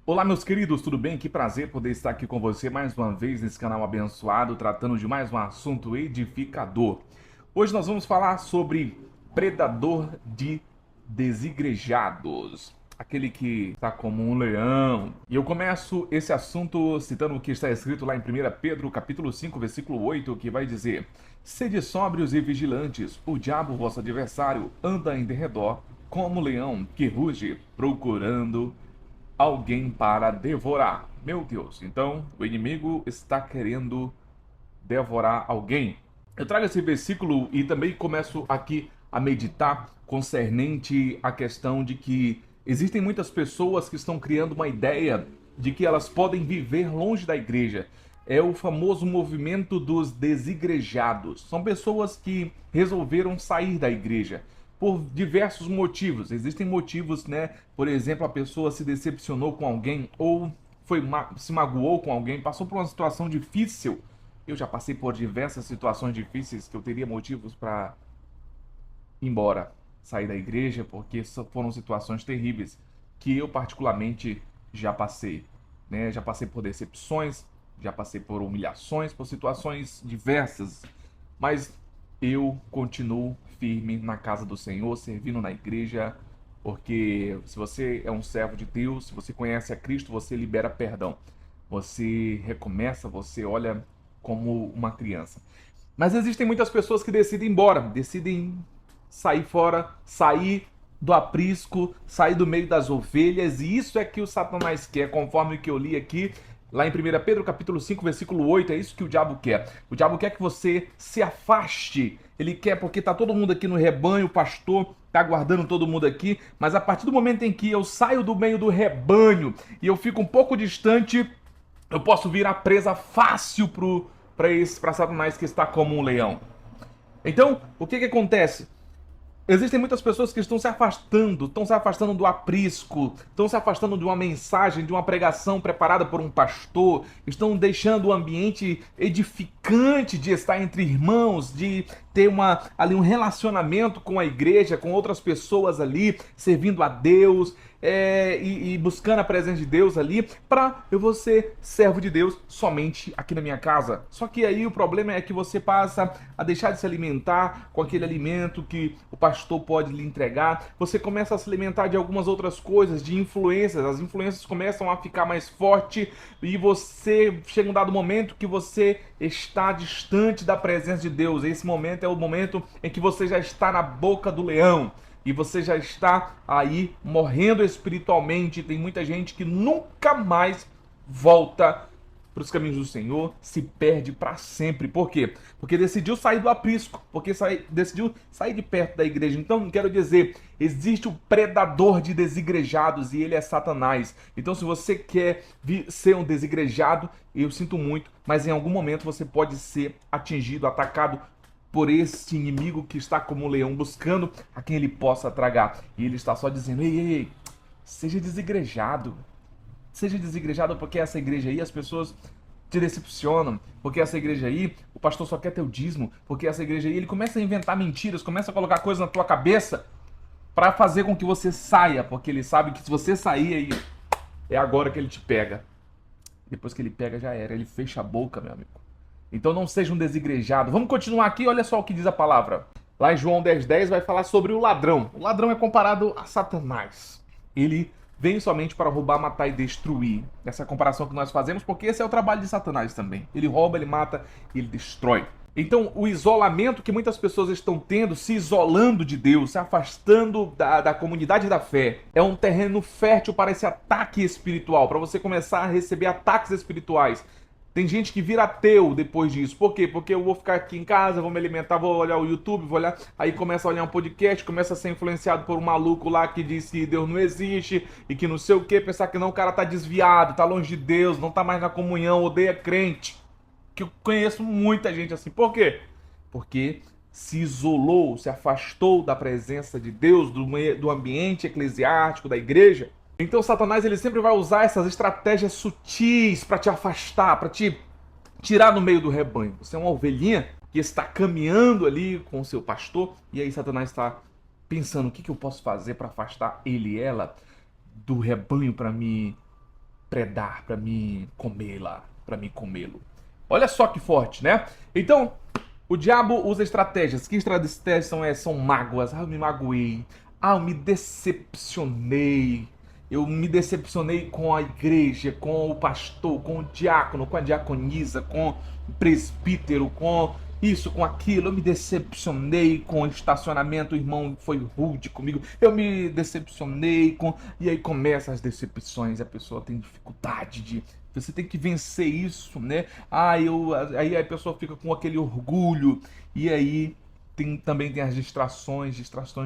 Olá, meus queridos, tudo bem? Que prazer poder estar aqui com você mais uma vez nesse canal abençoado, tratando de mais um assunto edificador. Hoje nós vamos falar sobre predador de desigrejados, aquele que está como um leão. E eu começo esse assunto citando o que está escrito lá em 1 Pedro, capítulo 5, versículo 8, que vai dizer: Sede sóbrios e vigilantes, o diabo, vosso adversário, anda em derredor como leão que ruge, procurando alguém para devorar. Meu Deus, então o inimigo está querendo devorar alguém. Eu trago esse versículo e também começo aqui a meditar concernente à questão de que existem muitas pessoas que estão criando uma ideia de que elas podem viver longe da igreja. É o famoso movimento dos desigrejados. São pessoas que resolveram sair da igreja por diversos motivos. Existem motivos, né? Por exemplo, a pessoa se decepcionou com alguém ou se magoou com alguém, passou por uma situação difícil. Eu já passei por diversas situações difíceis que eu teria motivos para ir embora, sair da igreja, porque foram situações terríveis que eu particularmente já passei, né? Já passei por decepções, já passei por humilhações, por situações diversas, mas eu continuo firme na casa do Senhor, servindo na igreja, porque se você é um servo de Deus, se você conhece a Cristo, você libera perdão. Você recomeça, você olha como uma criança. Mas existem muitas pessoas que decidem ir embora, decidem sair fora, sair do aprisco, sair do meio das ovelhas, e isso é que o Satanás quer, conforme o que eu li aqui, lá em 1 Pedro capítulo 5, versículo 8, é isso que o diabo quer. O diabo quer que você se afaste. Ele quer porque tá todo mundo aqui no rebanho, o pastor tá guardando todo mundo aqui, mas a partir do momento em que eu saio do meio do rebanho e eu fico um pouco distante, eu posso virar presa fácil para Satanás que está como um leão. Então, o que acontece? Existem muitas pessoas que estão se afastando do aprisco, estão se afastando de uma mensagem, de uma pregação preparada por um pastor, estão deixando o ambiente edificante de estar entre irmãos, de ter ali um relacionamento com a igreja, com outras pessoas ali, servindo a Deus, e buscando a presença de Deus ali, para eu vou ser servo de Deus somente aqui na minha casa. Só que aí o problema é que você passa a deixar de se alimentar com aquele alimento que o pastor pode lhe entregar, você começa a se alimentar de algumas outras coisas, de influências, as influências começam a ficar mais forte e você chega um dado momento que você está distante da presença de Deus. Esse momento é o momento em que você já está na boca do leão e você já está aí morrendo espiritualmente. Tem muita gente que nunca mais volta para os caminhos do Senhor, se perde para sempre. Por quê? Porque decidiu sair do aprisco, porque decidiu sair de perto da igreja. Então, quero dizer, existe o predador de desigrejados e ele é Satanás. Então, se você quer ser um desigrejado, eu sinto muito, mas em algum momento você pode ser atingido, atacado por este inimigo que está como um leão buscando a quem ele possa tragar. E ele está só dizendo: ei, ei, ei, seja desigrejado. Seja desigrejado porque essa igreja aí as pessoas te decepcionam, porque essa igreja aí o pastor só quer teu dízimo, porque essa igreja aí ele começa a inventar mentiras, começa a colocar coisas na tua cabeça para fazer com que você saia, porque ele sabe que se você sair aí é agora que ele te pega. Depois que ele pega já era, ele fecha a boca, meu amigo. Então não seja um desigrejado. Vamos continuar aqui, olha só o que diz a palavra. Lá em João 10:10 vai falar sobre o ladrão. O ladrão é comparado a Satanás. Ele vem somente para roubar, matar e destruir. Essa é a comparação que nós fazemos, porque esse é o trabalho de Satanás também. Ele rouba, ele mata e ele destrói. Então, o isolamento que muitas pessoas estão tendo, se isolando de Deus, se afastando da comunidade da fé, é um terreno fértil para esse ataque espiritual, para você começar a receber ataques espirituais. Tem gente que vira ateu depois disso. Por quê? Porque eu vou ficar aqui em casa, vou me alimentar, vou olhar o YouTube, vou olhar. Aí começa a olhar um podcast, começa a ser influenciado por um maluco lá que diz que Deus não existe e que não sei o quê. Pensar que não, o cara tá desviado, tá longe de Deus, não tá mais na comunhão, odeia crente. Que eu conheço muita gente assim. Por quê? Porque se isolou, se afastou da presença de Deus, do ambiente eclesiástico, da igreja. Então Satanás ele sempre vai usar essas estratégias sutis para te afastar, para te tirar no meio do rebanho. Você é uma ovelhinha que está caminhando ali com o seu pastor e aí Satanás está pensando o que eu posso fazer para afastar ele e ela do rebanho para me predar, para me comê-la, para me comê-lo. Olha só que forte, né? Então, o diabo usa estratégias. Que estratégias são mágoas? Eu me magoei. Eu me decepcionei. Eu me decepcionei com a igreja, com o pastor, com o diácono, com a diaconisa, com o presbítero, com isso, com aquilo. Eu me decepcionei com o estacionamento, o irmão foi rude comigo. Eu me decepcionei com... E aí começam as decepções, a pessoa tem dificuldade de... Você tem que vencer isso, né? Aí a pessoa fica com aquele orgulho. E aí também tem as distrações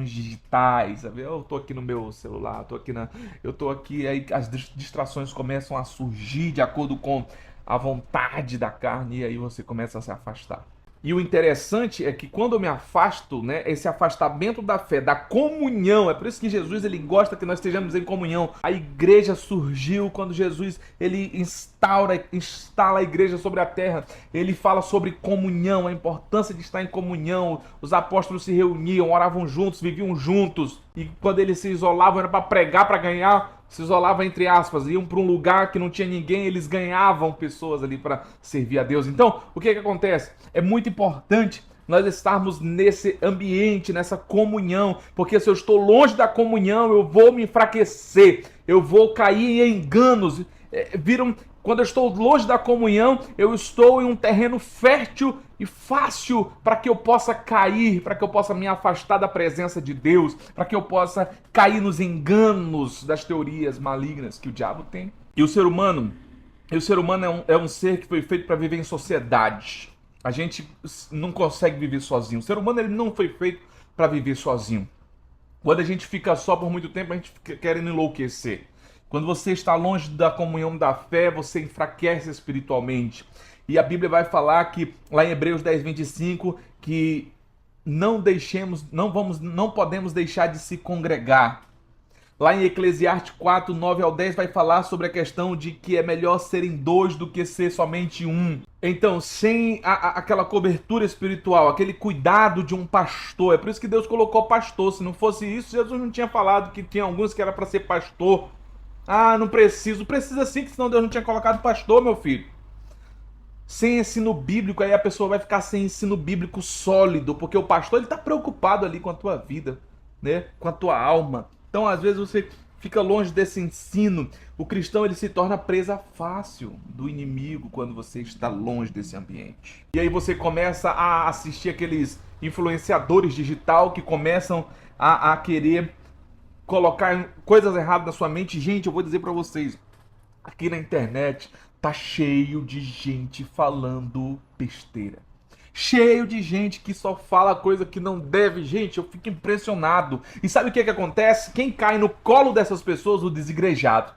digitais, sabe? Eu tô aqui no meu celular, eu tô aqui, aí as distrações começam a surgir de acordo com a vontade da carne, e aí você começa a se afastar. E o interessante é que quando eu me afasto, né, esse afastamento da fé, da comunhão, é por isso que Jesus ele gosta que nós estejamos em comunhão. A igreja surgiu quando Jesus ele instala a igreja sobre a terra. Ele fala sobre comunhão, a importância de estar em comunhão. Os apóstolos se reuniam, oravam juntos, viviam juntos. E quando eles se isolavam era para pregar, para ganhar, se isolavam entre aspas, iam para um lugar que não tinha ninguém, eles ganhavam pessoas ali para servir a Deus. Então, o que acontece? É muito importante nós estarmos nesse ambiente, nessa comunhão, porque se eu estou longe da comunhão, eu vou me enfraquecer, eu vou cair em enganos. Quando eu estou longe da comunhão, eu estou em um terreno fértil e fácil para que eu possa cair, para que eu possa me afastar da presença de Deus, para que eu possa cair nos enganos das teorias malignas que o diabo tem. E o ser humano é um ser que foi feito para viver em sociedade. A gente não consegue viver sozinho. O ser humano ele não foi feito para viver sozinho. Quando a gente fica só por muito tempo, a gente fica querendo enlouquecer. Quando você está longe da comunhão da fé, você enfraquece espiritualmente. E a Bíblia vai falar que, lá em Hebreus 10, 25, que não podemos deixar de se congregar. Lá em Eclesiastes 4, 9 ao 10 vai falar sobre a questão de que é melhor serem dois do que ser somente um. Então, sem aquela cobertura espiritual, aquele cuidado de um pastor, é por isso que Deus colocou pastor. Se não fosse isso, Jesus não tinha falado que tinha alguns que era para ser pastor. Não preciso. Precisa sim, que senão Deus não tinha colocado pastor, meu filho. Sem ensino bíblico, aí a pessoa vai ficar sem ensino bíblico sólido, porque o pastor ele está preocupado ali com a tua vida, né? Com a tua alma. Então, às vezes você fica longe desse ensino. O cristão ele se torna presa fácil do inimigo quando você está longe desse ambiente. E aí você começa a assistir aqueles influenciadores digital que começam a querer colocar coisas erradas na sua mente. Gente, eu vou dizer pra vocês, aqui na internet tá cheio de gente falando besteira. Cheio de gente que só fala coisa que não deve. Gente, eu fico impressionado. E sabe o que acontece? Quem cai no colo dessas pessoas? O desigrejado.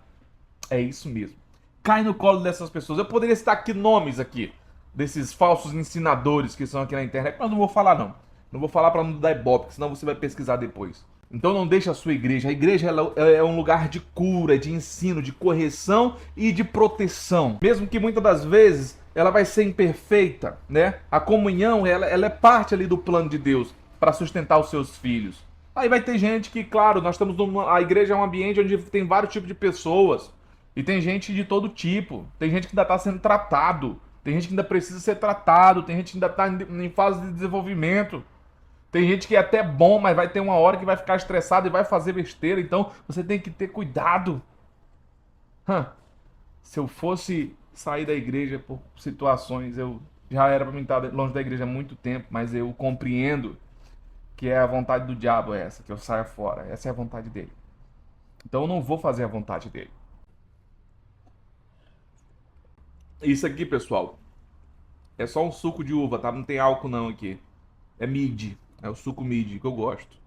É isso mesmo. Cai no colo dessas pessoas. Eu poderia citar aqui nomes aqui, desses falsos ensinadores que são aqui na internet, mas não vou falar não. Não vou falar pra não dar ibope, senão você vai pesquisar depois. Então não deixe a sua igreja. A igreja ela é um lugar de cura, de ensino, de correção e de proteção. Mesmo que muitas das vezes ela vai ser imperfeita, né? A comunhão ela é parte ali do plano de Deus para sustentar os seus filhos. Aí vai ter gente que, claro, a igreja é um ambiente onde tem vários tipos de pessoas. E tem gente de todo tipo. Tem gente que ainda está sendo tratado. Tem gente que ainda precisa ser tratado. Tem gente que ainda está em fase de desenvolvimento. Tem gente que é até bom, mas vai ter uma hora que vai ficar estressado e vai fazer besteira. Então você tem que ter cuidado. Se eu fosse sair da igreja por situações, eu já era para mim estar longe da igreja há muito tempo, mas eu compreendo que é a vontade do diabo essa, que eu saia fora. Essa é a vontade dele. Então eu não vou fazer a vontade dele. Isso aqui, pessoal, é só um suco de uva, tá? Não tem álcool não aqui. É mid. É o suco mid que eu gosto.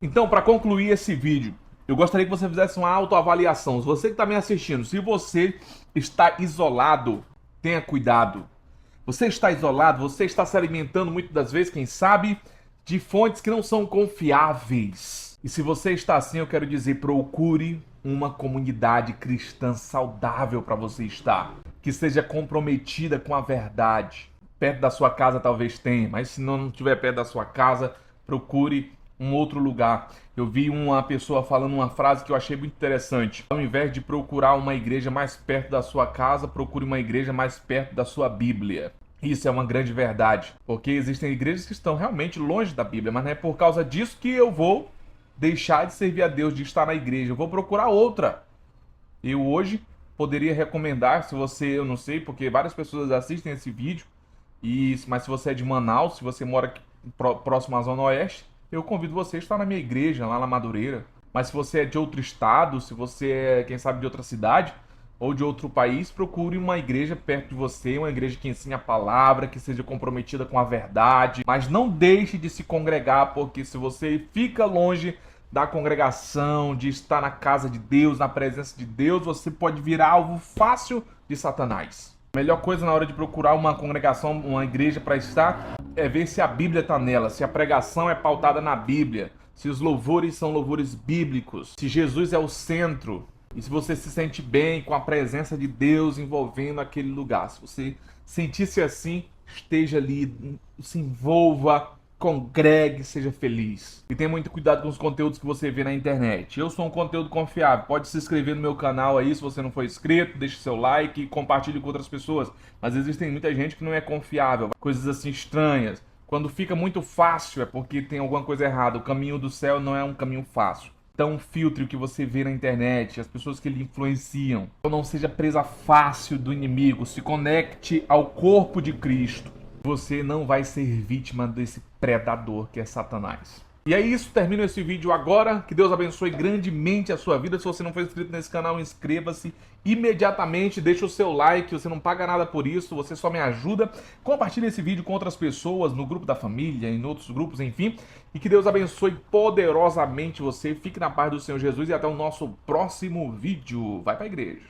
Então, para concluir esse vídeo, eu gostaria que você fizesse uma autoavaliação. Se você que está me assistindo, se você está isolado, tenha cuidado. Você está isolado, você está se alimentando muitas das vezes, quem sabe, de fontes que não são confiáveis. E se você está assim, eu quero dizer, procure uma comunidade cristã saudável para você estar, que seja comprometida com a verdade. Perto da sua casa talvez tenha, mas se não estiver perto da sua casa, procure um outro lugar. Eu vi uma pessoa falando uma frase que eu achei muito interessante. Ao invés de procurar uma igreja mais perto da sua casa, procure uma igreja mais perto da sua Bíblia. Isso é uma grande verdade, porque existem igrejas que estão realmente longe da Bíblia, mas não é por causa disso que eu vou deixar de servir a Deus, de estar na igreja. Eu vou procurar outra. Eu hoje poderia recomendar, se você, eu não sei, porque várias pessoas assistem esse vídeo, mas se você é de Manaus, se você mora aqui próximo à Zona Oeste, eu convido você a estar na minha igreja, lá na Madureira. Mas se você é de outro estado, se você é, quem sabe, de outra cidade ou de outro país, procure uma igreja perto de você, uma igreja que ensine a palavra, que seja comprometida com a verdade. Mas não deixe de se congregar, porque se você fica longe da congregação, de estar na casa de Deus, na presença de Deus, você pode virar alvo fácil de Satanás. A melhor coisa na hora de procurar uma congregação, uma igreja para estar, é ver se a Bíblia está nela, se a pregação é pautada na Bíblia, se os louvores são louvores bíblicos, se Jesus é o centro, e se você se sente bem com a presença de Deus envolvendo aquele lugar. Se você sentir-se assim, esteja ali, se envolva, congregue, seja feliz. E tenha muito cuidado com os conteúdos que você vê na internet. Eu sou um conteúdo confiável. Pode se inscrever no meu canal aí se você não for inscrito, deixe seu like e compartilhe com outras pessoas. Mas existem muita gente que não é confiável, coisas assim estranhas. Quando fica muito fácil é porque tem alguma coisa errada. O caminho do céu não é um caminho fácil. Então filtre o que você vê na internet, as pessoas que lhe influenciam. Então não seja presa fácil do inimigo. Se conecte ao corpo de Cristo. Você não vai ser vítima desse predador que é Satanás. E é isso, termino esse vídeo agora. Que Deus abençoe grandemente a sua vida. Se você não for inscrito nesse canal, inscreva-se imediatamente. Deixa o seu like, você não paga nada por isso, você só me ajuda. Compartilhe esse vídeo com outras pessoas, no grupo da família, em outros grupos, enfim. E que Deus abençoe poderosamente você. Fique na paz do Senhor Jesus e até o nosso próximo vídeo. Vai pra igreja.